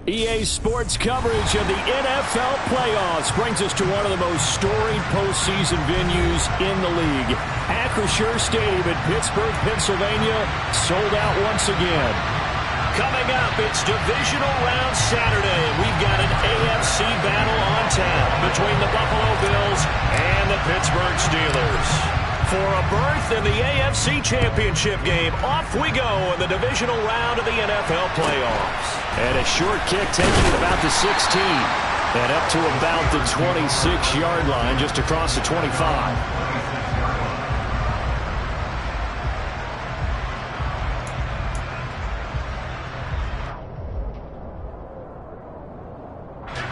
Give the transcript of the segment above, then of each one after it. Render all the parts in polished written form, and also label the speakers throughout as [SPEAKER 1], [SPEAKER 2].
[SPEAKER 1] EA Sports coverage of the NFL playoffs brings us to one of the most storied postseason venues in the league. Acrisure Stadium in Pittsburgh, Pennsylvania, sold out once again. Coming up, it's Divisional Round Saturday, and we've got an AFC battle on tap between the Buffalo Bills and the Pittsburgh Steelers. For a berth in the AFC Championship game, off we go in the divisional round of the NFL playoffs. And a short kick taking it about the 16. And up to about the 26-yard line, just across the 25.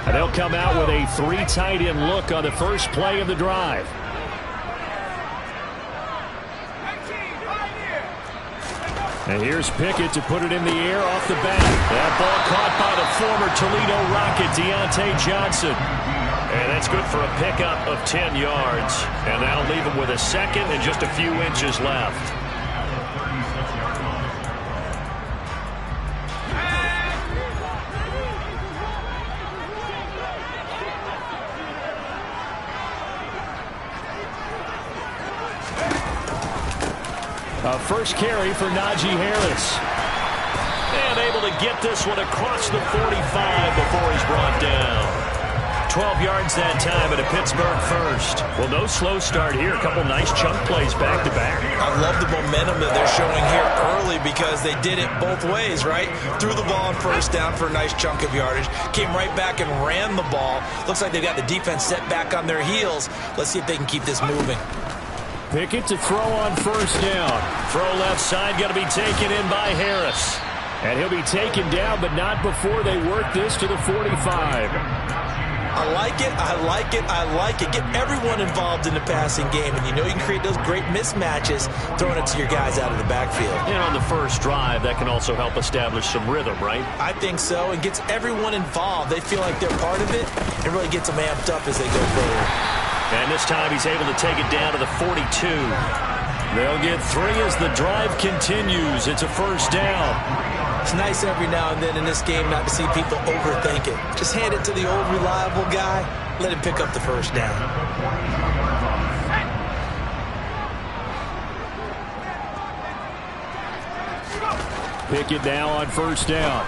[SPEAKER 1] And they'll come out with a 3 tight end look on the first play of the drive. And here's Pickett to put it in the air off the bat. That ball caught by the former Toledo Rocket, Deontay Johnson. And that's good for a pickup of 10 yards. And that'll leave him with a second and just a few inches left. A first carry for Najee Harris. And able to get this one across the 45 before he's brought down. 12 yards that time and a Pittsburgh first. Well, no slow start here. A couple nice chunk plays back-to-back.
[SPEAKER 2] I love the momentum that they're showing here early because they did it both ways, right? Threw the ball on first down for a nice chunk of yardage. Came right back and ran the ball. Looks like they've got the defense set back on their heels. Let's see if they can keep this moving.
[SPEAKER 1] Pickett to throw on first down. Throw left side, going to be taken in by Harris. And he'll be taken down, but not before they work this to the 45.
[SPEAKER 2] I like it, I like it, I like it. Get everyone involved in the passing game, and you know you can create those great mismatches throwing it to your guys out of the backfield.
[SPEAKER 1] And on the first drive, that can also help establish some rhythm, right?
[SPEAKER 2] I think so, and gets everyone involved. They feel like they're part of it. It really gets them amped up as they go forward.
[SPEAKER 1] And this time he's able to take it down to the 42. They'll get 3 as the drive continues. It's a first down.
[SPEAKER 2] It's nice every now and then in this game not to see people overthink it. Just hand it to the old reliable guy. Let him pick up the first down.
[SPEAKER 1] Pickett now on first down.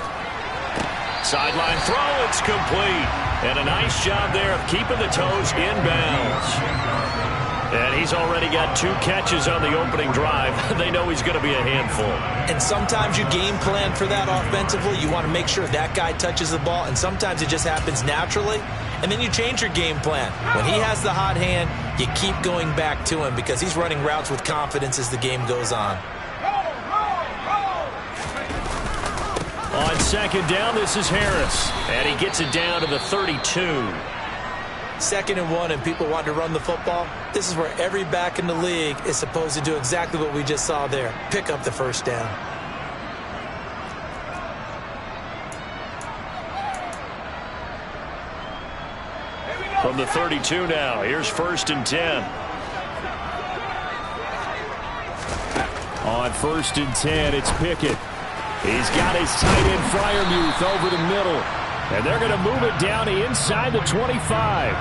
[SPEAKER 1] Sideline throw, it's complete. And a nice job there of keeping the toes inbounds. And he's already got 2 catches on the opening drive. They know he's going to be a handful.
[SPEAKER 2] And sometimes you game plan for that offensively. You want to make sure that guy touches the ball. And sometimes it just happens naturally. And then you change your game plan. When he has the hot hand, you keep going back to him because he's running routes with confidence as the game goes on.
[SPEAKER 1] On second down, this is Harris. And he gets it down to the 32.
[SPEAKER 2] 2nd and 1, and people want to run the football. This is where every back in the league is supposed to do exactly what we just saw there. Pick up the first down.
[SPEAKER 1] From the 32 now, here's 1st and 10. On 1st and 10, it's Pickett. He's got his tight end Freiermuth over the middle. And they're going to move it down inside the 25.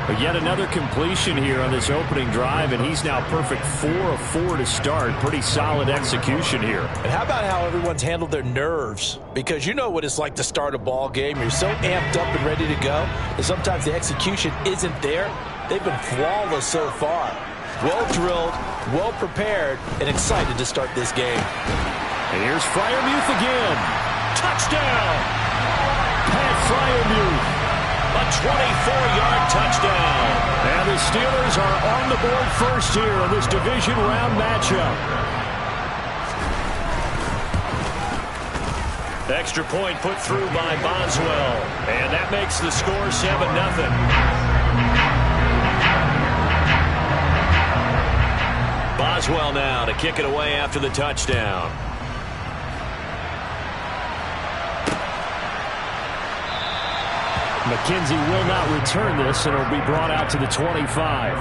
[SPEAKER 1] But yet another completion here on this opening drive, and he's now perfect 4 of 4 to start. Pretty solid execution here.
[SPEAKER 2] And how about how everyone's handled their nerves? Because you know what it's like to start a ball game. You're so amped up and ready to go, and sometimes the execution isn't there. They've been flawless so far. Well drilled, well prepared, and excited to start this game.
[SPEAKER 1] And here's Freiermuth again. Touchdown! Pat Freiermuth, a 24-yard touchdown. And the Steelers are on the board first here in this division round matchup. Extra point put through by Boswell. And that makes the score 7-0. Boswell now to kick it away after the touchdown. McKenzie will not return this, and it'll be brought out to the 25.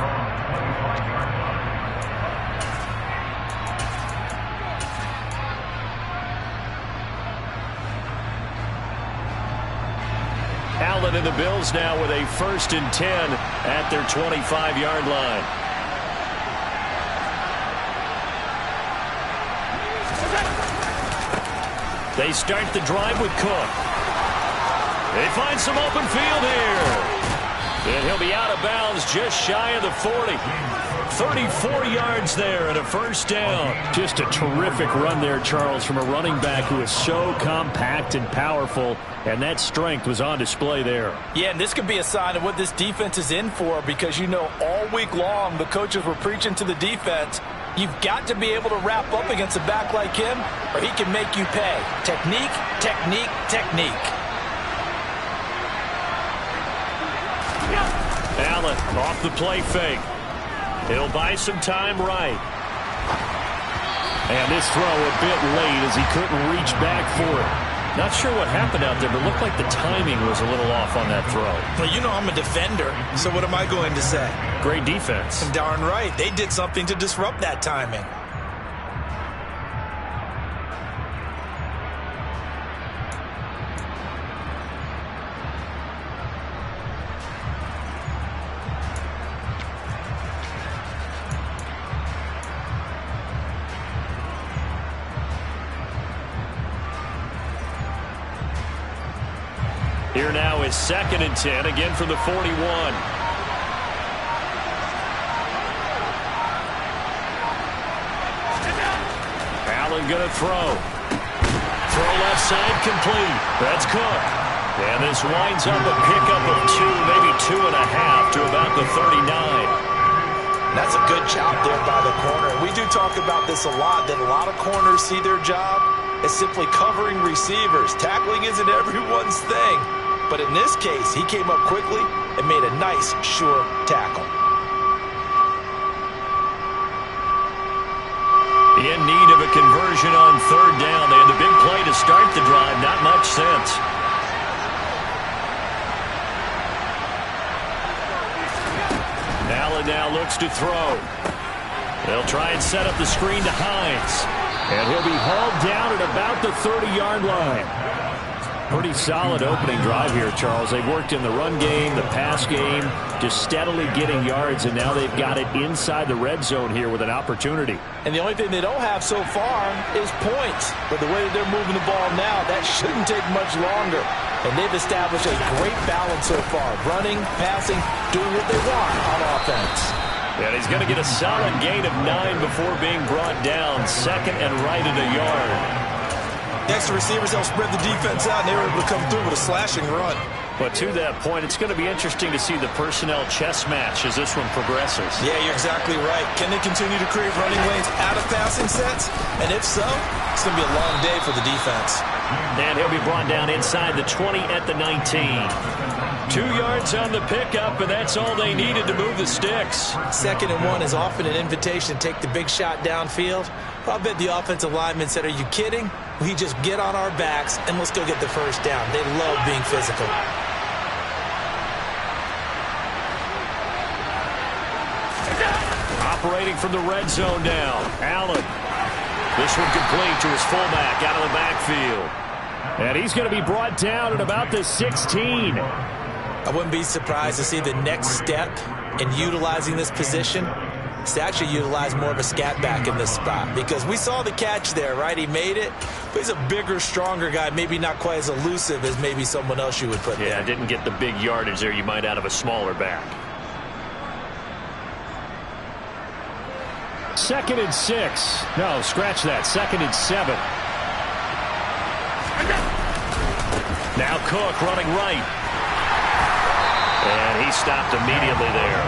[SPEAKER 1] Allen and the Bills now with a 1st and 10 at their 25-yard line. They start the drive with Cook. They find some open field here. And he'll be out of bounds just shy of the 40. 34 yards there and a 1st down. Just a terrific run there, Charles, from a running back who is so compact and powerful, and that strength was on display there.
[SPEAKER 2] Yeah, and this could be a sign of what this defense is in for, because you know all week long the coaches were preaching to the defense, you've got to be able to wrap up against a back like him or he can make you pay. Technique, technique, technique.
[SPEAKER 1] Allen off the play fake. He'll buy some time right. And this throw a bit late as he couldn't reach back for it. Not sure what happened out there, but looked like the timing was a little off on that throw.
[SPEAKER 2] Well, you know I'm a defender, so what am I going to say?
[SPEAKER 1] Great defense.
[SPEAKER 2] Darn right. They did something to disrupt that timing.
[SPEAKER 1] Here now is 2nd and 10, again from the 41. Allen going to throw. Throw left side complete. That's Cook. And this winds up a pickup of 2, maybe 2.5 to about the 39.
[SPEAKER 2] That's a good job there by the corner. We do talk about this a lot, that a lot of corners see their job as simply covering receivers. Tackling isn't everyone's thing. But in this case, he came up quickly and made a nice, sure tackle.
[SPEAKER 1] In need of a conversion on 3rd down. They had the big play to start the drive. Not much sense. Allen now looks to throw. They'll try and set up the screen to Hines. And he'll be hauled down at about the 30-yard line. Pretty solid opening drive here, Charles. They've worked in the run game, the pass game, just steadily getting yards, and now they've got it inside the red zone here with an opportunity.
[SPEAKER 2] And the only thing they don't have so far is points. But the way that they're moving the ball now, that shouldn't take much longer. And they've established a great balance so far. Running, passing, doing what they want on offense.
[SPEAKER 1] And he's going to get a solid gain of 9 before being brought down. 2nd and right at a yard.
[SPEAKER 2] Next to receivers, they'll spread the defense out, and they were able to come through with a slashing run.
[SPEAKER 1] But to that point, it's going to be interesting to see the personnel chess match as this one progresses.
[SPEAKER 2] Yeah, you're exactly right. Can they continue to create running lanes out of passing sets? And if so, it's going to be a long day for the defense.
[SPEAKER 1] And he'll be brought down inside the 20 at the 19. 2 yards on the pickup, and that's all they needed to move the sticks.
[SPEAKER 2] 2nd and 1 is often an invitation to take the big shot downfield. I bet the offensive lineman said, are you kidding? We just get on our backs and let's go get the 1st down. They love being physical.
[SPEAKER 1] Operating from the red zone now. Allen. This one complete to his fullback out of the backfield. And he's going to be brought down at about the 16.
[SPEAKER 2] I wouldn't be surprised to see the next step in utilizing this position is to actually utilize more of a scat back in this spot, because we saw the catch there, right? He made it, but he's a bigger, stronger guy, maybe not quite as elusive as maybe someone else you would put there.
[SPEAKER 1] Yeah, didn't get the big yardage there you might out of a smaller back. 2nd and 6. No, scratch that. 2nd and 7. Now Cook running right. And he stopped immediately there.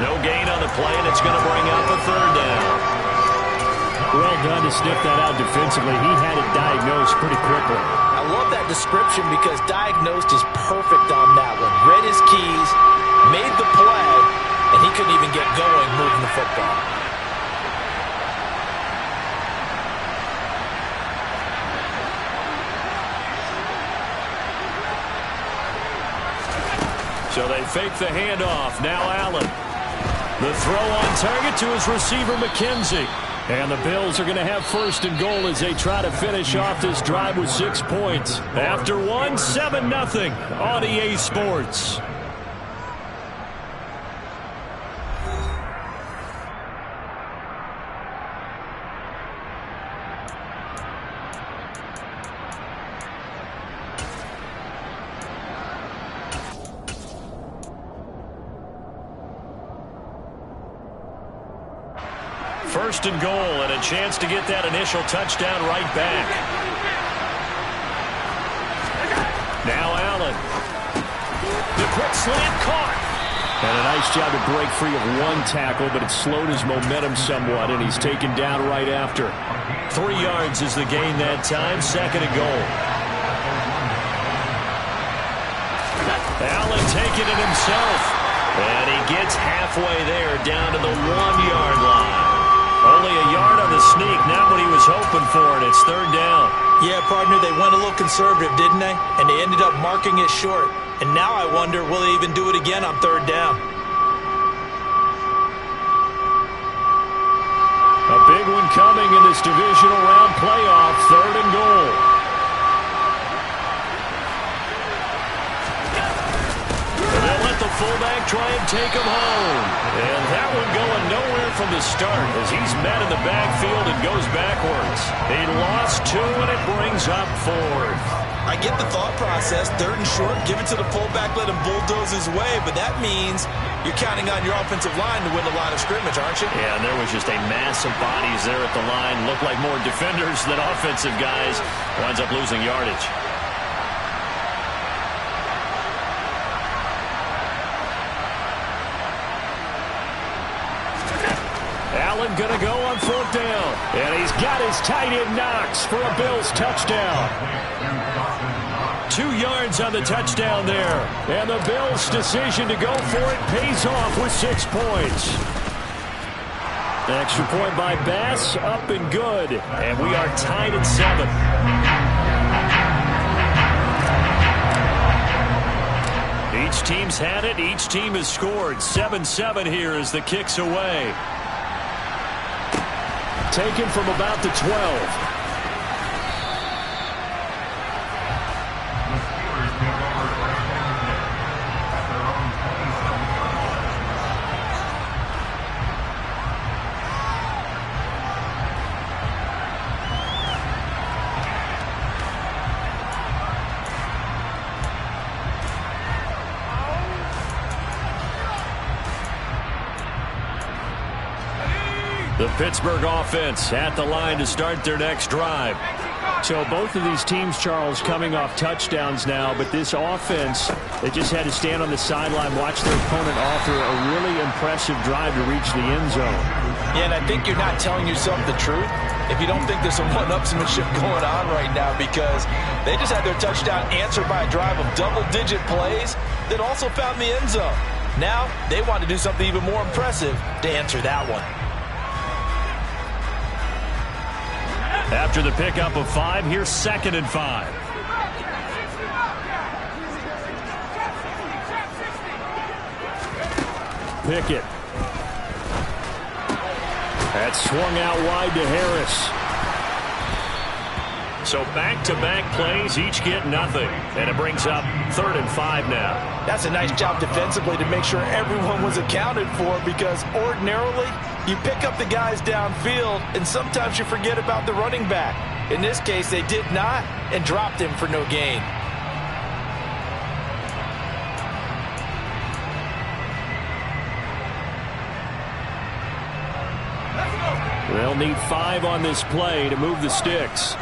[SPEAKER 1] No gain on the play, and it's going to bring up a 3rd down. Well done to sniff that out defensively. He had it diagnosed pretty quickly.
[SPEAKER 2] I love that description because diagnosed is perfect on that one. Read his keys, made the play, and he couldn't even get going moving the football.
[SPEAKER 1] So they fake the handoff. Now Allen. The throw on target to his receiver, McKenzie. And the Bills are going to have first and goal as they try to finish off this drive with 6 points. After one, 7-0 on EA Sports. First and goal, and a chance to get that initial touchdown right back. Now Allen. The quick slant caught. And a nice job to break free of one tackle, but it slowed his momentum somewhat, and he's taken down right after. 3 yards is the gain that time, second and goal. Allen taking it himself. And he gets halfway there, down to the 1-yard line. Only a yard on the sneak, not what he was hoping for, and it's third down.
[SPEAKER 2] Yeah, partner, they went a little conservative, didn't they? And they ended up marking it short. And now I wonder, will they even do it again on third down?
[SPEAKER 1] A big one coming in this divisional round playoff, third and goal. And they'll let the fullback try and take him home. And that one going nowhere from the start as he's met in the backfield and goes backwards. He lost 2, and it brings up 4th.
[SPEAKER 2] I get the thought process. Third and short, give it to the fullback, let him bulldoze his way. But that means you're counting on your offensive line to win the line of scrimmage, aren't you?
[SPEAKER 1] Yeah, and there was just a mass of bodies there at the line. Looked like more defenders than offensive guys. Winds up losing yardage. Allen going to go on 4th down. And he's got his tight end Knox for a Bills touchdown. 2 yards on the touchdown there. And the Bills' decision to go for it pays off with 6 points. The extra point by Bass, up and good. And we are tied at 7. Each team's had it. Each team has scored. 7-7 here as the kick's away. Taken from about the 12. The Pittsburgh offense at the line to start their next drive. So both of these teams, Charles, coming off touchdowns now, but this offense, they just had to stand on the sideline, watch their opponent author a really impressive drive to reach the end zone.
[SPEAKER 2] Yeah, and I think you're not telling yourself the truth if you don't think there's some one-upsmanship going on right now, because they just had their touchdown answered by a drive of double-digit plays that also found the end zone. Now they want to do something even more impressive to answer that one.
[SPEAKER 1] After the pickup of 5, here's 2nd and 5. Pickett. That swung out wide to Harris. So back-to-back plays, each get nothing. And it brings up 3rd and 5 now.
[SPEAKER 2] That's a nice job defensively to make sure everyone was accounted for, because ordinarily you pick up the guys downfield and sometimes you forget about the running back. In this case, they did not and dropped him for no gain.
[SPEAKER 1] They'll need 5 on this play to move the sticks.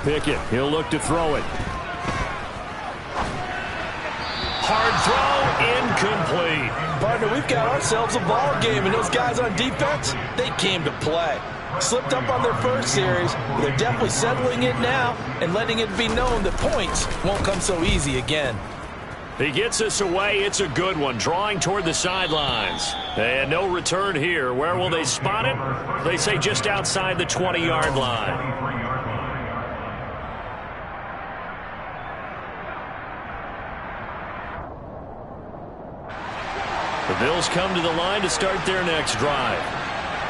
[SPEAKER 1] Pickett, he'll look to throw it. Hard throw, incomplete.
[SPEAKER 2] Partner, we've got ourselves a ball game, and those guys on defense, they came to play. Slipped up on their first series, but they're definitely settling it now and letting it be known that points won't come so easy again.
[SPEAKER 1] He gets us away. It's a good one, drawing toward the sidelines. And no return here. Where will they spot it? They say just outside the 20-yard line. The Bills come to the line to start their next drive.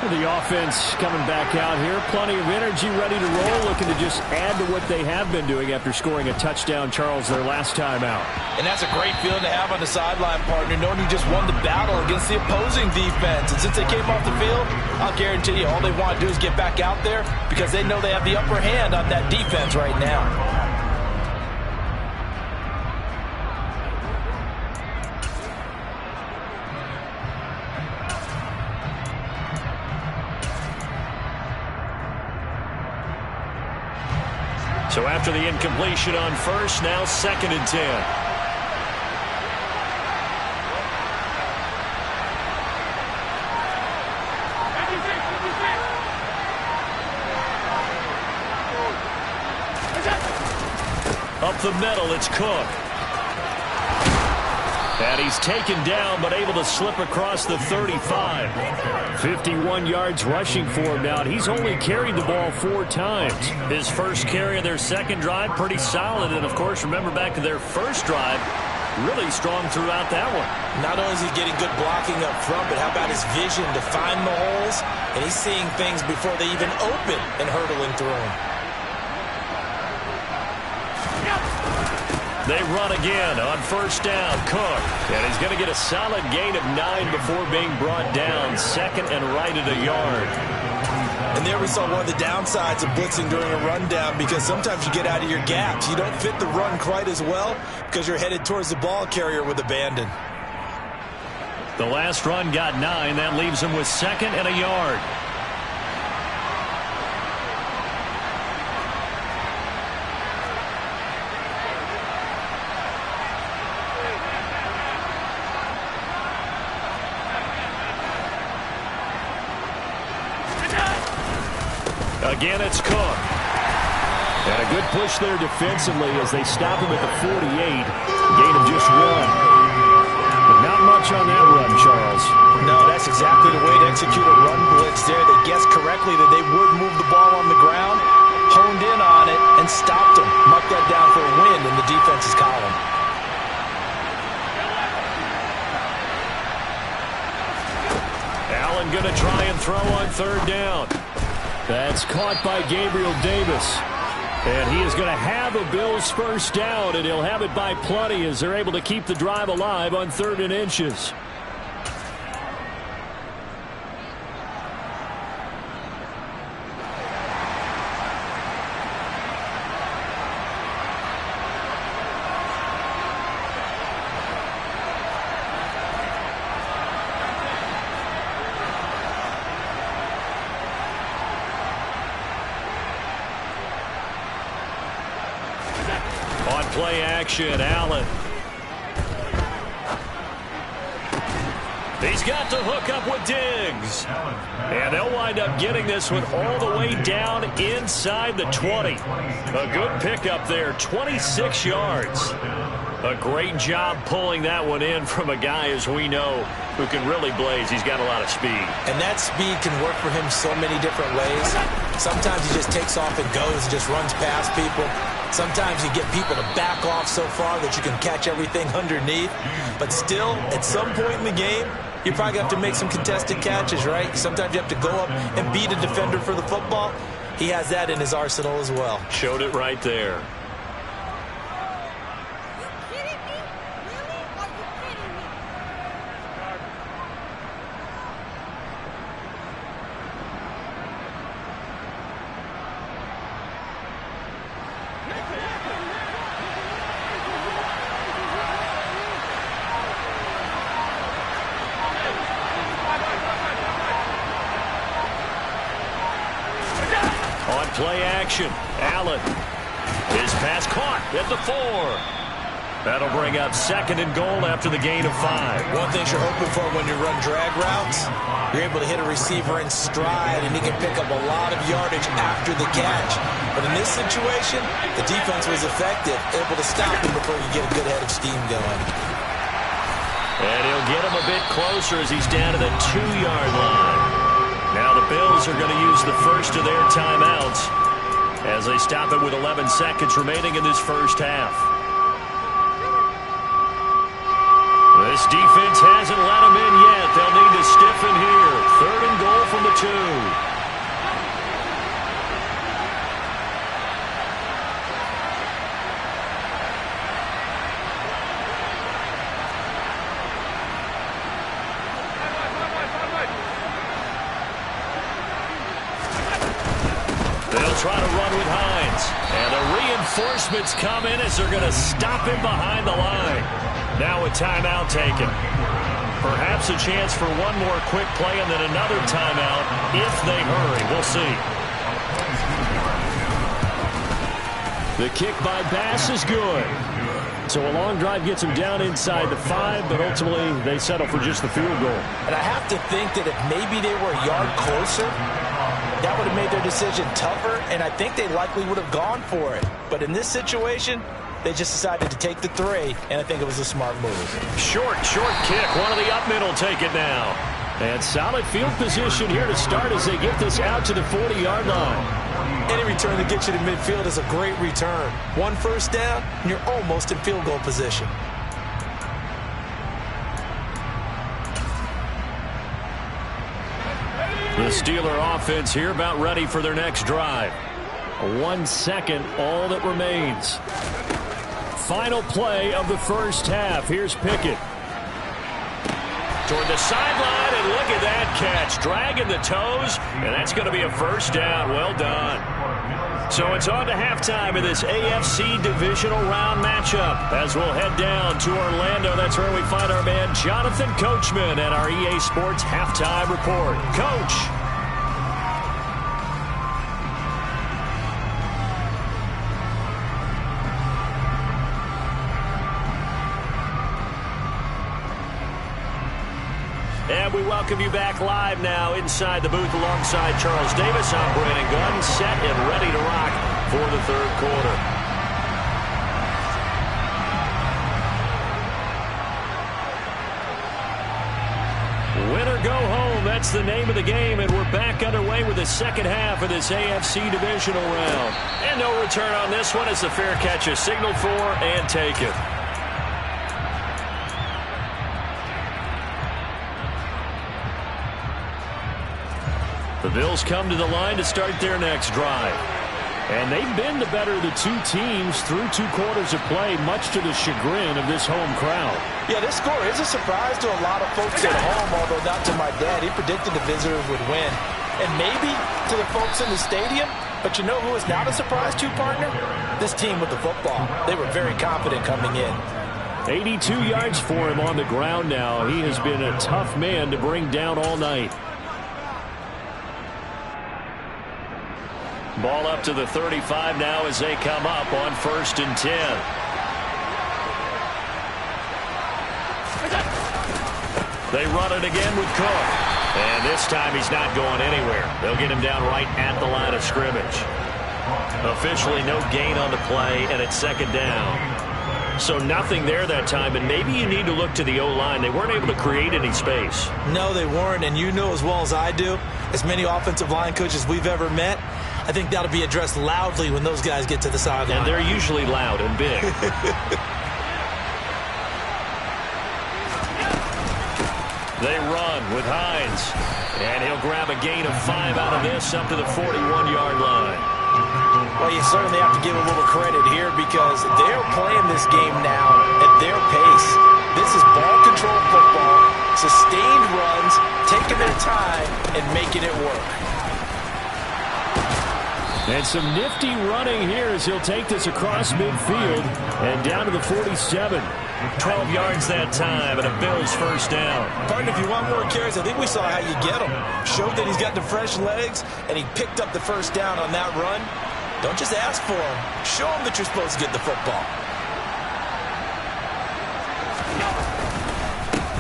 [SPEAKER 1] The offense coming back out here. Plenty of energy, ready to roll, looking to just add to what they have been doing after scoring a touchdown, Charles, their last time out.
[SPEAKER 2] And that's a great feeling to have on the sideline, partner, knowing you just won the battle against the opposing defense. And since they came off the field, I'll guarantee you all they want to do is get back out there because they know they have the upper hand on that defense right now.
[SPEAKER 1] So after the incompletion on first, now 2nd and 10. Up the middle, it's Cook. And he's taken down, but able to slip across the 35. 51 yards rushing for him now. He's only carried the ball 4 times. His first carry of their second drive, pretty solid. And, of course, remember back to their first drive, really strong throughout that one.
[SPEAKER 2] Not only is he getting good blocking up front, but how about his vision to find the holes? And he's seeing things before they even open and hurtling through them.
[SPEAKER 1] They run again on first down. Cook. And he's going to get a solid gain of 9 before being brought down. 2nd and right at a yard.
[SPEAKER 2] And there we saw one of the downsides of blitzing during a rundown because sometimes you get out of your gaps. You don't fit the run quite as well because you're headed towards the ball carrier with abandon.
[SPEAKER 1] The last run got 9. That leaves him with 2nd and a yard. Again, it's Cook. And a good push there defensively as they stop him at the 48. Gain of just 1. But not much on that run, Charles.
[SPEAKER 2] No, that's exactly the way to execute a run blitz there. They guessed correctly that they would move the ball on the ground, honed in on it, and stopped him. Mark that down for a win in the defense's column.
[SPEAKER 1] Allen going to try and throw on 3rd down. That's caught by Gabriel Davis. And he is going to have a Bills first down, and he'll have it by plenty as they're able to keep the drive alive on 3rd and inches. On play action, Allen. He's got to hook up with Diggs. And they'll wind up getting this one all the way down inside the 20. A good pickup there, 26 yards. A great job pulling that one in from a guy, as we know, who can really blaze. He's got a lot of speed.
[SPEAKER 2] And that speed can work for him so many different ways. Sometimes he just takes off and goes, just runs past people. Sometimes you get people to back off so far that you can catch everything underneath. But still, at some point in the game, you probably have to make some contested catches, right? Sometimes you have to go up and beat a defender for the football. He has that in his arsenal as well.
[SPEAKER 1] Showed it right there. Play action. Allen. His pass caught at the 4. That'll bring up 2nd and goal after the gain of 5.
[SPEAKER 2] One thing you're hoping for when you run drag routes, you're able to hit a receiver in stride, and he can pick up a lot of yardage after the catch. But in this situation, the defense was effective, able to stop him before you get a good head of steam going.
[SPEAKER 1] And he'll get him a bit closer as he's down to the 2-yard line. Now the Bills are going to use the first of their timeouts as they stop it with 11 seconds remaining in this first half. This defense hasn't let them in yet. They'll need to stiffen here. 3rd and goal from the 2. They'll try to run with Hines. And the reinforcements come in as they're going to stop him behind the line. Now a timeout taken. Perhaps a chance for one more quick play and then another timeout if they hurry. We'll see. The kick by Bass is good. So a long drive gets them down inside the 5, but ultimately they settle for just the field goal.
[SPEAKER 2] And I have to think that if maybe they were a yard closer, that would have made their decision tougher, and I think they likely would have gone for it. But in this situation, they just decided to take the 3, and I think it was a smart move.
[SPEAKER 1] Short kick. One of the up mid will take it now. And solid field position here to start as they get this out to the 40-yard line.
[SPEAKER 2] Any return that gets you to midfield is a great return. 1 first down, and you're almost in field goal position.
[SPEAKER 1] The Steeler offense here about ready for their next drive. 1 second, all that remains. Final play of the first half. Here's Pickett. Toward the sideline, and look at that catch. Dragging the toes, and that's going to be a first down. Well done. So it's on to halftime in this AFC divisional round matchup. As we'll head down to Orlando, that's where we find our man Jonathan Coachman at our EA Sports Halftime Report. Coach. And we welcome you back live now inside the booth alongside Charles Davis. I'm Brandon Gunn, set and ready to rock for the 3rd quarter. Win or go home, that's the name of the game, and we're back underway with the second half of this AFC divisional round. And no return on this one as the fair catch is signaled for and taken. The Bills come to the line to start their next drive. And they've been the better of the 2 teams through 2 quarters of play, much to the chagrin of this home crowd.
[SPEAKER 2] Yeah, this score is a surprise to a lot of folks at home, although not to my dad. He predicted the visitors would win. And maybe to the folks in the stadium, but you know who is not a surprise to, partner? This team with the football. They were very confident coming in.
[SPEAKER 1] 82 yards for him on the ground now. He has been a tough man to bring down all night. Ball up to the 35 now as they come up on 1st and 10. They run it again with Cook. And this time he's not going anywhere. They'll get him down right at the line of scrimmage. Officially no gain on the play, and it's 2nd down. So nothing there that time, and maybe you need to look to the O-line. They weren't able to create any space.
[SPEAKER 2] No, they weren't, and you know as well as I do, as many offensive line coaches we've ever met, I think that'll be addressed loudly when those guys get to the sideline.
[SPEAKER 1] And they're usually loud and big. They run with Hines. And he'll grab a gain of 5 out of this up to the 41-yard line.
[SPEAKER 2] Well, you certainly have to give a little credit here because they're playing this game now at their pace. This is ball control football, sustained runs, taking their time, and making it work.
[SPEAKER 1] And some nifty running here as he'll take this across midfield and down to the 47. 12 yards that time and a Bills first down.
[SPEAKER 2] Partner, if you want more carries, I think we saw how you get them. Showed that he's got the fresh legs, and he picked up the first down on that run. Don't just ask for him. Show him that you're supposed to get the football.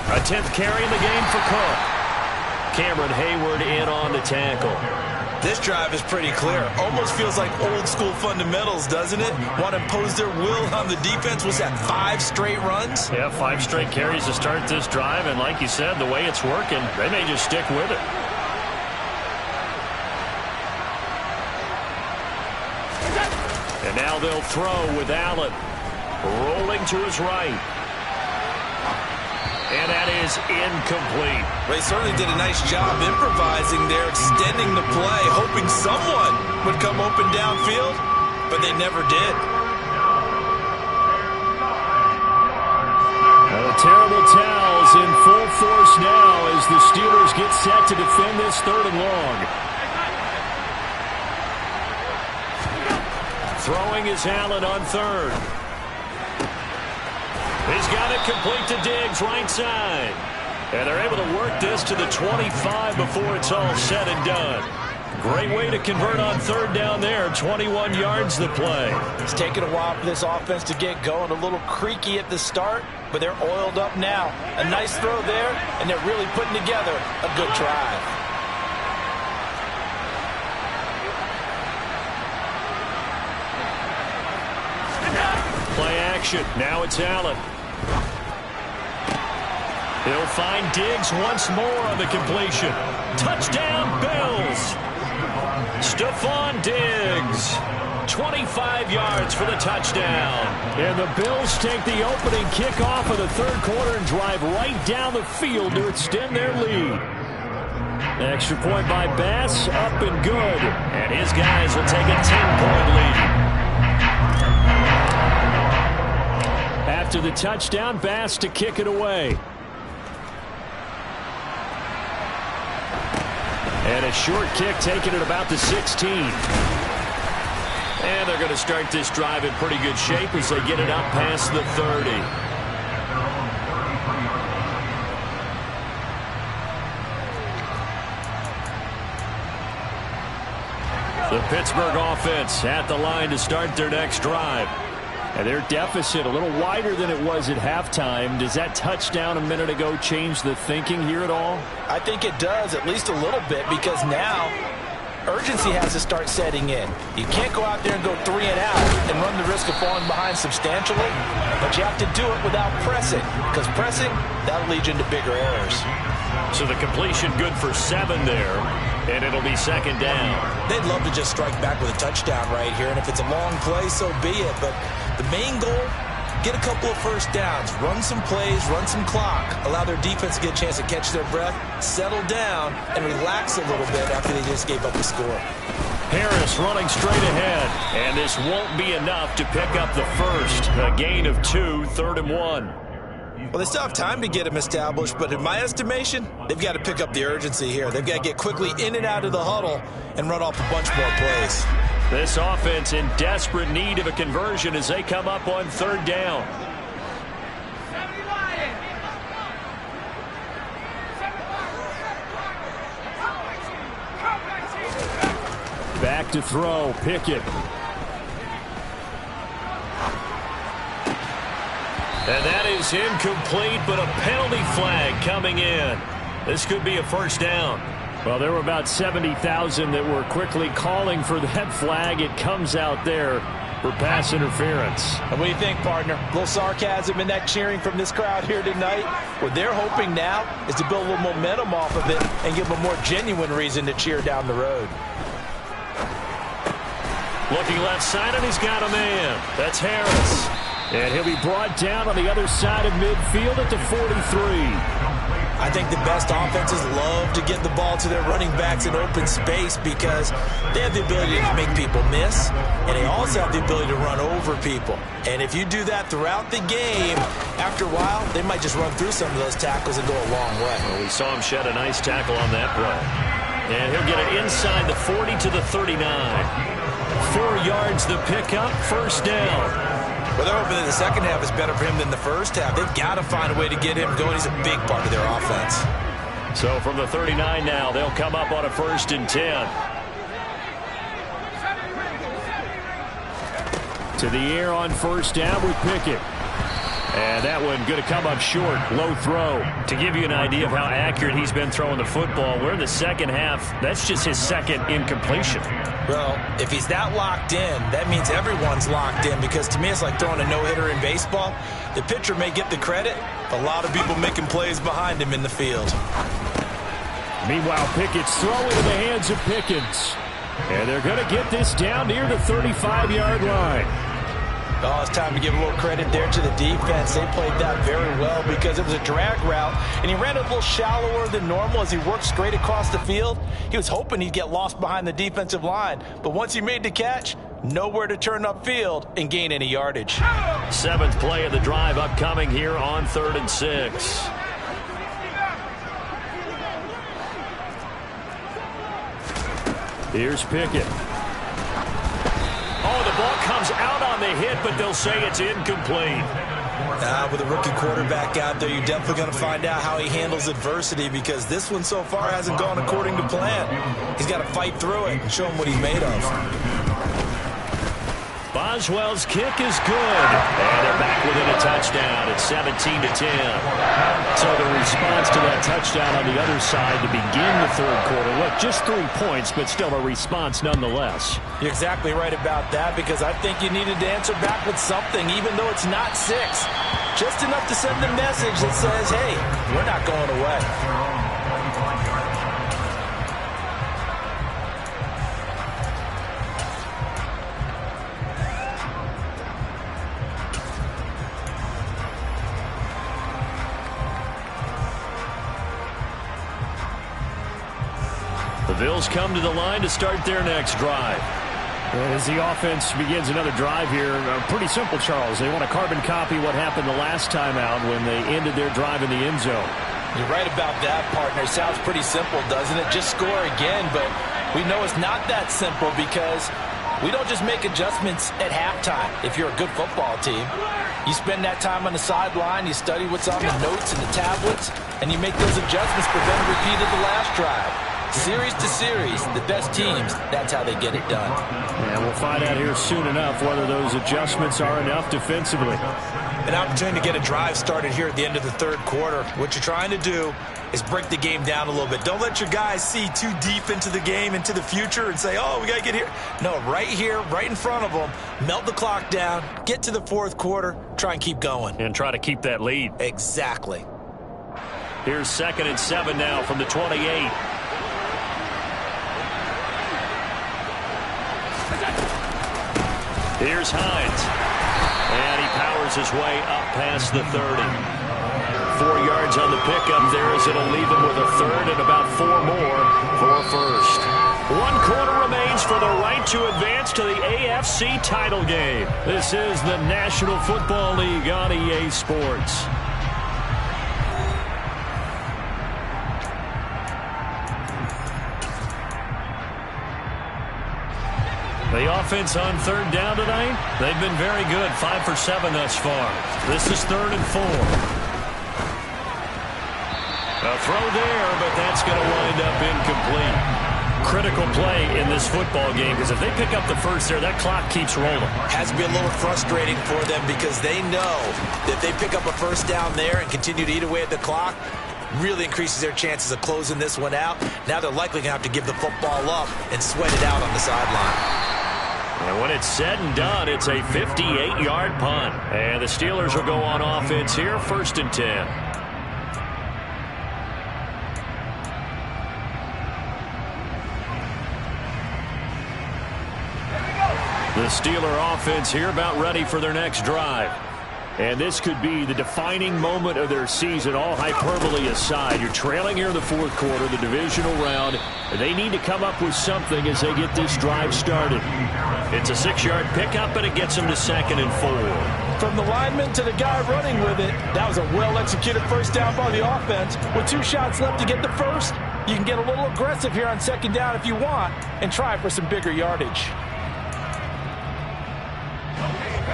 [SPEAKER 1] A 10th carry in the game for Cook. Cameron Hayward in on the tackle.
[SPEAKER 2] This drive is pretty clear. Almost feels like old school fundamentals, doesn't it? Want to impose their will on the defense. Was that 5 straight runs?
[SPEAKER 1] Yeah, 5 straight carries to start this drive. And like you said, the way it's working, they may just stick with it. And now they'll throw with Allen. Rolling to his right. And that is incomplete.
[SPEAKER 2] They certainly did a nice job improvising there, extending the play, hoping someone would come open downfield, but they never did.
[SPEAKER 1] The terrible towels in full force now as the Steelers get set to defend this 3rd and long. Throwing is Allen on 3rd. He's got it complete to Diggs, right side. And they're able to work this to the 25 before it's all said and done. Great way to convert on 3rd down there. 21 yards the play.
[SPEAKER 2] It's taken a while for this offense to get going. A little creaky at the start, but they're oiled up now. A nice throw there, and they're really putting together a good drive.
[SPEAKER 1] Play action. Now it's Allen. He'll find Diggs once more on the completion. Touchdown, Bills. Stephon Diggs. 25 yards for the touchdown. And the Bills take the opening kickoff of the 3rd quarter and drive right down the field to extend their lead. Extra point by Bass, up and good. And his guys will take a 10-point lead. After the touchdown, Bass to kick it away. And a short kick taken at about the 16. And they're going to start this drive in pretty good shape as they get it up past the 30. The Pittsburgh offense at the line to start their next drive. And their deficit a little wider than it was at halftime. Does that touchdown a minute ago change the thinking here at all?
[SPEAKER 2] I think it does, at least a little bit, because now urgency has to start setting in. You can't go out there and go 3 and out and run the risk of falling behind substantially, but you have to do it without pressing, because pressing, that'll lead you into bigger errors.
[SPEAKER 1] So the completion good for 7 there, and it'll be 2nd down.
[SPEAKER 2] They'd love to just strike back with a touchdown right here, and if it's a long play, so be it. But the main goal, get a couple of first downs, run some plays, run some clock, allow their defense to get a chance to catch their breath, settle down, and relax a little bit after they just gave up the score.
[SPEAKER 1] Harris running straight ahead, and this won't be enough to pick up the first. A gain of 2, 3rd and 1.
[SPEAKER 2] Well, they still have time to get him established, but in my estimation, they've got to pick up the urgency here. They've got to get quickly in and out of the huddle and run off a bunch more plays.
[SPEAKER 1] This offense in desperate need of a conversion as they come up on 3rd down. Back to throw, Pickett. And that is incomplete, but a penalty flag coming in. This could be a 1st down. Well, there were about 70,000 that were quickly calling for that flag. It comes out there for pass interference.
[SPEAKER 2] And what do you think, partner? A little sarcasm in that cheering from this crowd here tonight. What they're hoping now is to build a little momentum off of it and give them a more genuine reason to cheer down the road.
[SPEAKER 1] Looking left side, and he's got a man. That's Harris. And he'll be brought down on the other side of midfield at the 43.
[SPEAKER 2] I think the best offenses love to get the ball to their running backs in open space because they have the ability to make people miss, and they also have the ability to run over people. And if you do that throughout the game, after a while, they might just run through some of those tackles and go a long way.
[SPEAKER 1] Well, we saw him shed a nice tackle on that play. And he'll get it inside the 40 to the 39. 4 yards the pickup, 1st down.
[SPEAKER 2] Well, they're hoping that the second half is better for him than the first half. They've got to find a way to get him going. He's a big part of their offense.
[SPEAKER 1] So from the 39 now, they'll come up on a 1st and 10. To the air on 1st down with Pickett. And that one going to come up short. Low throw. To give you an idea of how accurate he's been throwing the football, we're in the second half. That's just his second incompletion.
[SPEAKER 2] Well, if he's that locked in, that means everyone's locked in, because to me it's like throwing a no-hitter in baseball. The pitcher may get the credit. A lot of people making plays behind him in the field.
[SPEAKER 1] Meanwhile, Pickett's throwing in the hands of Pickens. And they're going to get this down near the 35-yard line.
[SPEAKER 2] Oh, it's time to give a little credit there to the defense. They played that very well because it was a drag route, and he ran a little shallower than normal as he worked straight across the field. He was hoping he'd get lost behind the defensive line, but once he made the catch, nowhere to turn upfield and gain any yardage.
[SPEAKER 1] 7th play of the drive upcoming here on 3rd and 6. Here's Pickett. Oh, the ball comes out on the hit, but they'll say it's incomplete.
[SPEAKER 2] With a rookie quarterback out there, you're definitely going to find out how he handles adversity, because this one so far hasn't gone according to plan. He's got to fight through it and show him what he's made of.
[SPEAKER 1] Boswell's kick is good. And they're back within a touchdown at 17-10. So the response to that touchdown on the other side to begin the 3rd quarter. Look, just 3 points, but still a response nonetheless.
[SPEAKER 2] You're exactly right about that, because I think you needed to answer back with something, even though it's not 6. Just enough to send a message that says, hey, we're not going away.
[SPEAKER 1] The Bills come to the line to start their next drive. As the offense begins another drive here, pretty simple, Charles. They want to carbon copy what happened the last time out when they ended their drive in the end zone.
[SPEAKER 2] You're right about that, partner. Sounds pretty simple, doesn't it? Just score again, but we know it's not that simple, because we don't just make adjustments at halftime. If you're a good football team, you spend that time on the sideline, you study what's on the notes and the tablets, and you make those adjustments, prevent a repeat of the last drive. Series to series, the best teams, that's how they get it done.
[SPEAKER 1] And we'll find out here soon enough whether those adjustments are enough defensively.
[SPEAKER 2] An opportunity to get a drive started here at the end of the 3rd quarter. What you're trying to do is break the game down a little bit. Don't let your guys see too deep into the game, into the future, and say, oh, we got to get here. No, right here, right in front of them, melt the clock down, get to the 4th quarter, try and keep going.
[SPEAKER 1] And try to keep that lead.
[SPEAKER 2] Exactly.
[SPEAKER 1] Here's 2nd and 7 now from the 28. Here's Hines. And he powers his way up past the 30. 4 yards on the pickup there, as it'll leave him with a 3rd and about 4 more for 1st. 1 quarter remains for the right to advance to the AFC title game. This is the National Football League on EA Sports. The offense on 3rd down tonight, they've been very good. 5 for 7 thus far. This is 3rd and 4. A throw there, but that's going to wind up incomplete. Critical play in this football game, because if they pick up the 1st there, that clock keeps rolling.
[SPEAKER 2] Has to be a little frustrating for them, because they know that if they pick up a 1st down there and continue to eat away at the clock, really increases their chances of closing this one out. Now they're likely going to have to give the football up and sweat it out on the sideline.
[SPEAKER 1] And when it's said and done, it's a 58-yard punt. And the Steelers will go on offense here, 1st and 10. The Steeler offense here about ready for their next drive. And this could be the defining moment of their season, all hyperbole aside. You're trailing here in the 4th quarter, the divisional round. And they need to come up with something as they get this drive started. It's a 6-yard pickup, and it gets them to 2nd and 4.
[SPEAKER 2] From the lineman to the guy running with it, that was a well-executed 1st down by the offense. With 2 shots left to get the 1st, you can get a little aggressive here on 2nd down if you want and try for some bigger yardage.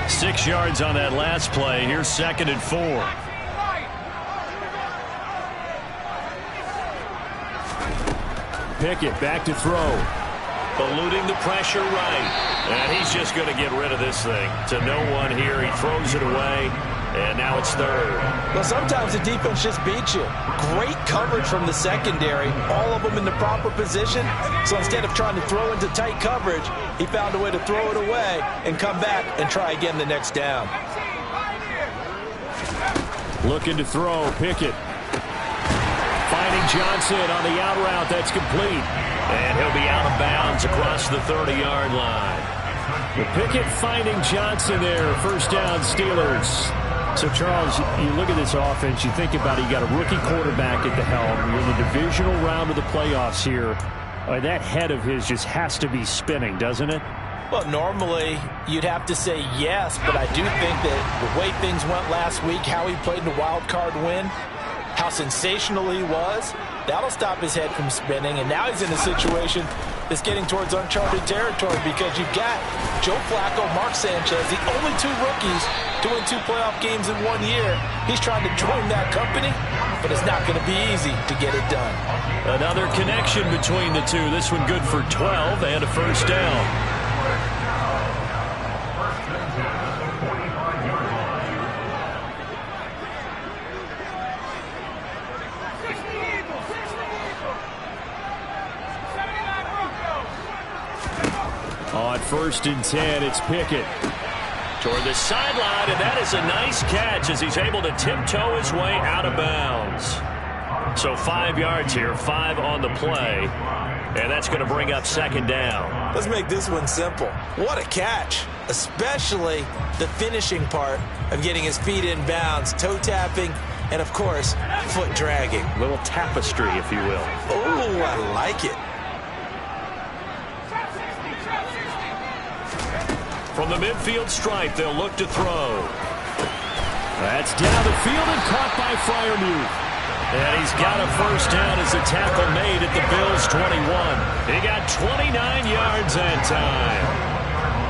[SPEAKER 1] 6 yards on that last play. Here's 2nd and 4. Pickett back to throw. Eluding the pressure right. And he's just going to get rid of this thing. To no one here. He throws it away. And now it's third.
[SPEAKER 2] Well, sometimes the defense just beats you. Great coverage from the secondary, all of them in the proper position. So instead of trying to throw into tight coverage, he found a way to throw it away and come back and try again the next down.
[SPEAKER 1] Looking to throw, Pickett. Finding Johnson on the out route. That's complete. And he'll be out of bounds across the 30-yard line. The Pickett finding Johnson there. First down, Steelers. So, Charles, you look at this offense, you think about it, you got a rookie quarterback at the helm. You're in the divisional round of the playoffs here. That head of his just has to be spinning, doesn't it?
[SPEAKER 2] Well, normally you'd have to say yes, but I do think that the way things went last week, how he played in the wild card win, how sensational he was, that'll stop his head from spinning. And now he's in a situation that's getting towards uncharted territory because you've got Joe Flacco, Mark Sanchez, the only two rookies doing 2 playoff games in 1 year. He's trying to join that company, but it's not going to be easy to get it done.
[SPEAKER 1] Another connection between the two. This one good for 12 and a first down. On 1st and 10, it's Pickett. Toward the sideline, and that is a nice catch as he's able to tiptoe his way out of bounds. So 5 yards here, 5 on the play, and that's going to bring up 2nd down.
[SPEAKER 2] Let's make this one simple. What a catch, especially the finishing part of getting his feet in bounds, toe tapping, and of course, foot dragging.
[SPEAKER 1] A little tapestry, if you will.
[SPEAKER 2] Oh, I like it.
[SPEAKER 1] From the midfield stripe, they'll look to throw. That's down the field and caught by Freiermuth. And he's got a first down as the tackle made at the Bills' 21. He got 29 yards that time.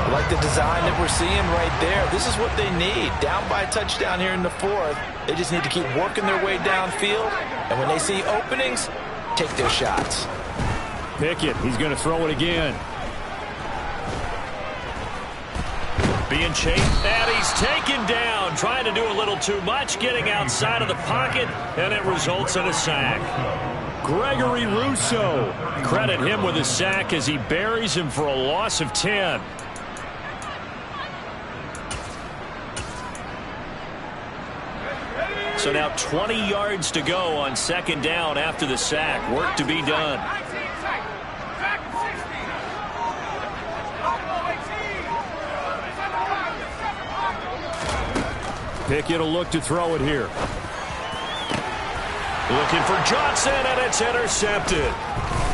[SPEAKER 2] I like the design that we're seeing right there. This is what they need. Down by a touchdown here in the 4th. They just need to keep working their way downfield. And when they see openings, take their shots.
[SPEAKER 1] Pickett, he's going to throw it again. Being chased, and he's taken down, trying to do a little too much, getting outside of the pocket, and it results in a sack. Gregory Rousseau, credit him with a sack as he buries him for a loss of 10. So now 20 yards to go on 2nd down after the sack. Work to be done. Pickett will look to throw it here. Looking for Johnson, and it's intercepted.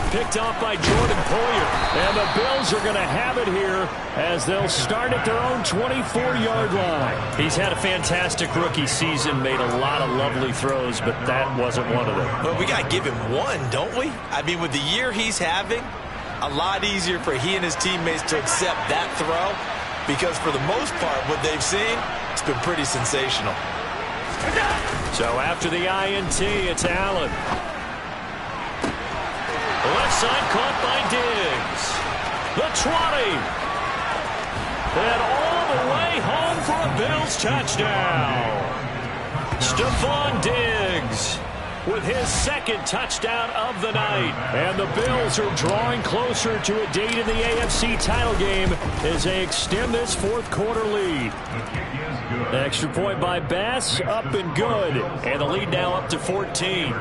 [SPEAKER 1] Picked off by Jordan Poyer. And the Bills are going to have it here as they'll start at their own 24-yard line. He's had a fantastic rookie season, made a lot of lovely throws, but that wasn't one of them.
[SPEAKER 2] Well, we got to give him one, don't we? I mean, with the year he's having, a lot easier for he and his teammates to accept that throw because for the most part, what they've seen, it's been pretty sensational.
[SPEAKER 1] So after the INT, it's Allen. Left side caught by Diggs. The 20. And all the way home for a Bills touchdown. Stephon Diggs with his 2nd touchdown of the night. And the Bills are drawing closer to a date in the AFC title game as they extend this 4th quarter lead. Extra point by Bass, up and good. And the lead now up to 14.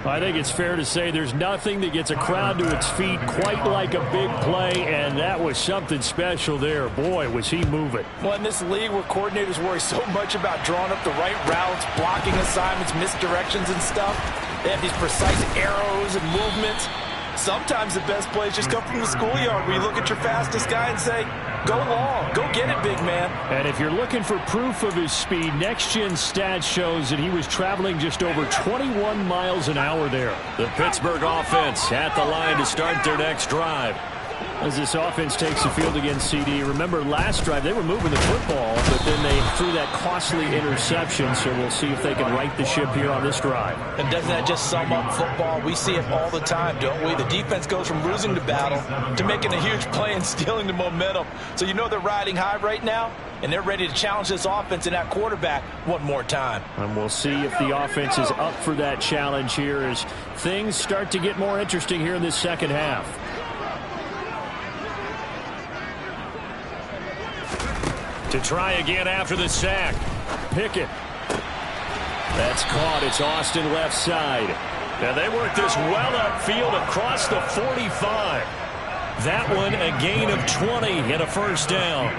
[SPEAKER 1] I think it's fair to say there's nothing that gets a crowd to its feet quite like a big play, and that was something special there. Boy, was he moving.
[SPEAKER 2] Well, in this league where coordinators worry so much about drawing up the right routes, blocking assignments, misdirections and stuff, they have these precise arrows and movements. Sometimes the best plays just come from the schoolyard where you look at your fastest guy and say, go long, go get it, big man.
[SPEAKER 1] And if you're looking for proof of his speed, Next Gen Stats shows that he was traveling just over 21 miles an hour there. The Pittsburgh offense at the line to start their next drive. As this offense takes the field against CD. Remember, last drive, they were moving the football, but then they threw that costly interception, so we'll see if they can right the ship here on this drive.
[SPEAKER 2] And doesn't that just sum up football? We see it all the time, don't we? The defense goes from losing the battle to making a huge play and stealing the momentum. So you know they're riding high right now, and they're ready to challenge this offense and that quarterback one more time.
[SPEAKER 1] And we'll see if the offense is up for that challenge here as things start to get more interesting here in this second half. To try again after the sack. Pickett. That's caught. It's Austin left side. Now they work this well upfield across the 45. That one a gain of 20 and a first down.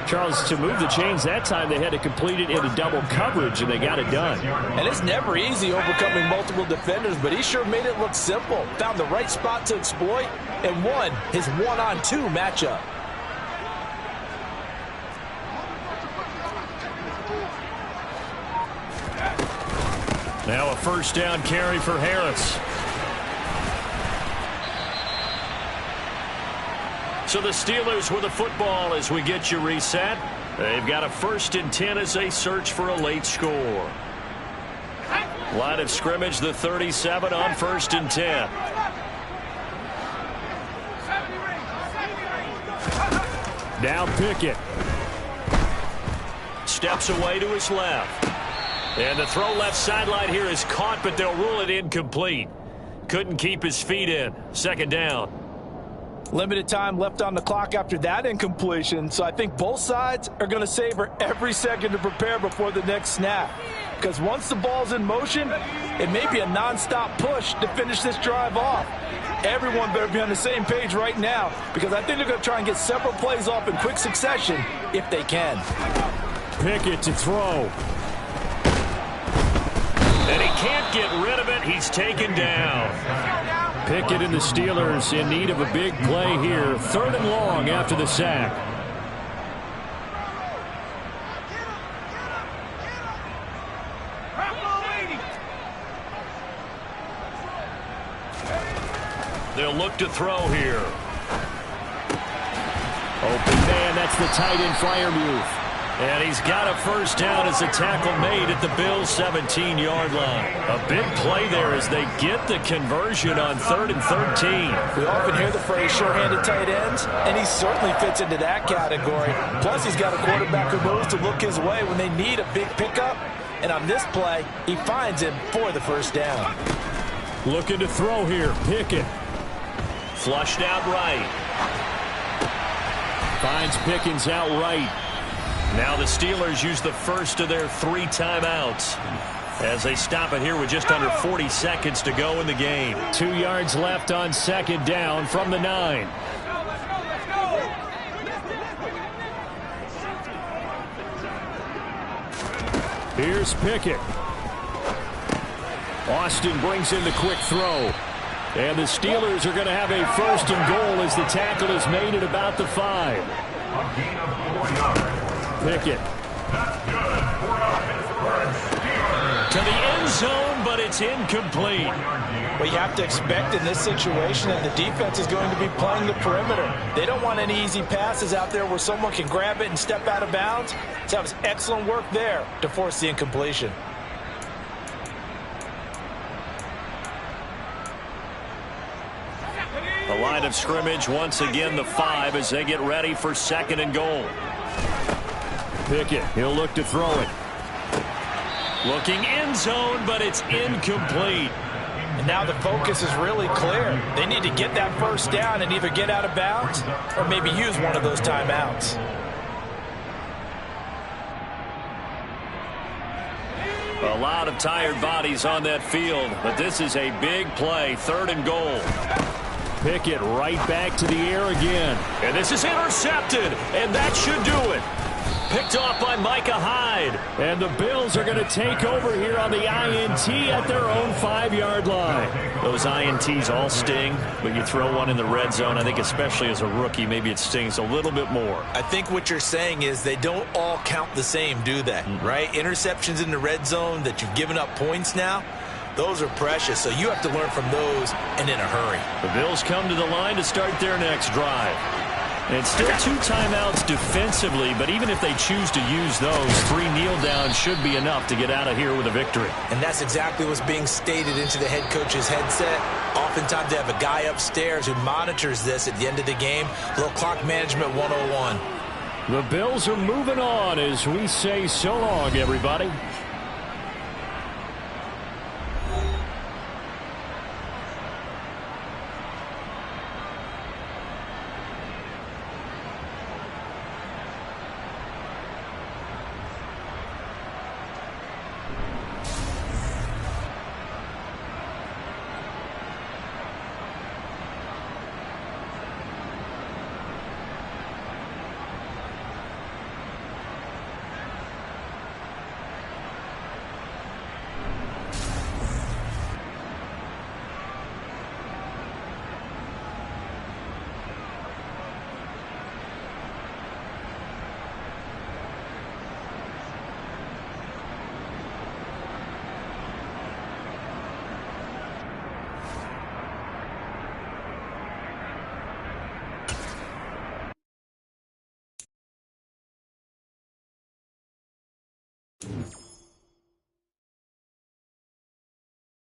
[SPEAKER 1] Charles, to move the chains that time, they had to complete it into double coverage, and they got it done.
[SPEAKER 2] And it's never easy overcoming multiple defenders, but he sure made it look simple. Found the right spot to exploit and won his one-on-two matchup.
[SPEAKER 1] Now a first down carry for Harris. So the Steelers with the football as we get you reset. They've got a 1st and 10 as they search for a late score. Line of scrimmage, the 37 on 1st and 10. Now Pickett. Steps away to his left. And the throw left sideline here is caught, but they'll rule it incomplete. Couldn't keep his feet in. 2nd down.
[SPEAKER 2] Limited time left on the clock after that incompletion, so I think both sides are going to savor every second to prepare before the next snap. Because once the ball's in motion, it may be a nonstop push to finish this drive off. Everyone better be on the same page right now, because I think they're going to try and get several plays off in quick succession if they can.
[SPEAKER 1] Pickett to throw. And he can't get rid of it. He's taken down. Pickett and the Steelers in need of a big play here. 3rd and long after the sack. They'll look to throw here. Open man, that's the tight end Freiermuth. And he's got a first down as a tackle made at the Bills' 17-yard line. A big play there as they get the conversion on 3rd and 13.
[SPEAKER 2] We often hear the phrase sure-handed tight ends, and he certainly fits into that category. Plus, he's got a quarterback who knows to look his way when they need a big pickup. And on this play, he finds him for the first down.
[SPEAKER 1] Looking to throw here, Pickett. Flushed out right. Finds Pickens out right. Now the Steelers use the first of their 3 timeouts as they stop it here with just under 40 seconds to go in the game. 2 yards left on 2nd down from the 9. Here's Pickett. Austin brings in the quick throw. And the Steelers are going to have a 1st and goal as the tackle is made at about the 5.
[SPEAKER 3] A gain of 4 yards.
[SPEAKER 1] Pickett. To the end zone, but it's incomplete.
[SPEAKER 2] Well, you have to expect in this situation that the defense is going to be playing the perimeter. They don't want any easy passes out there where someone can grab it and step out of bounds. So that was excellent work there to force the incompletion.
[SPEAKER 1] The line of scrimmage once again the 5 as they get ready for 2nd and goal. Pickett, he'll look to throw it. Looking end zone, but it's incomplete.
[SPEAKER 2] And now the focus is really clear. They need to get that first down and either get out of bounds or maybe use one of those timeouts.
[SPEAKER 1] A lot of tired bodies on that field, but this is a big play. 3rd and goal. Pickett right back to the air again. And this is intercepted, and that should do it. Picked off by Micah Hyde. And the Bills are going to take over here on the INT at their own 5-yard line. Those INTs all sting, but you throw one in the red zone, I think especially as a rookie, maybe it stings a little bit more.
[SPEAKER 2] I think what you're saying is they don't all count the same, do they? Right? Interceptions in the red zone that you've given up points now. Those are precious, so you have to learn from those and in a hurry.
[SPEAKER 1] The Bills come to the line to start their next drive. And it's still 2 timeouts defensively, but even if they choose to use those, 3 kneel downs should be enough to get out of here with a victory.
[SPEAKER 2] And that's exactly what's being stated into the head coach's headset. Oftentimes they have a guy upstairs who monitors this at the end of the game. A little clock management 101.
[SPEAKER 1] The Bills are moving on as we say so long, everybody.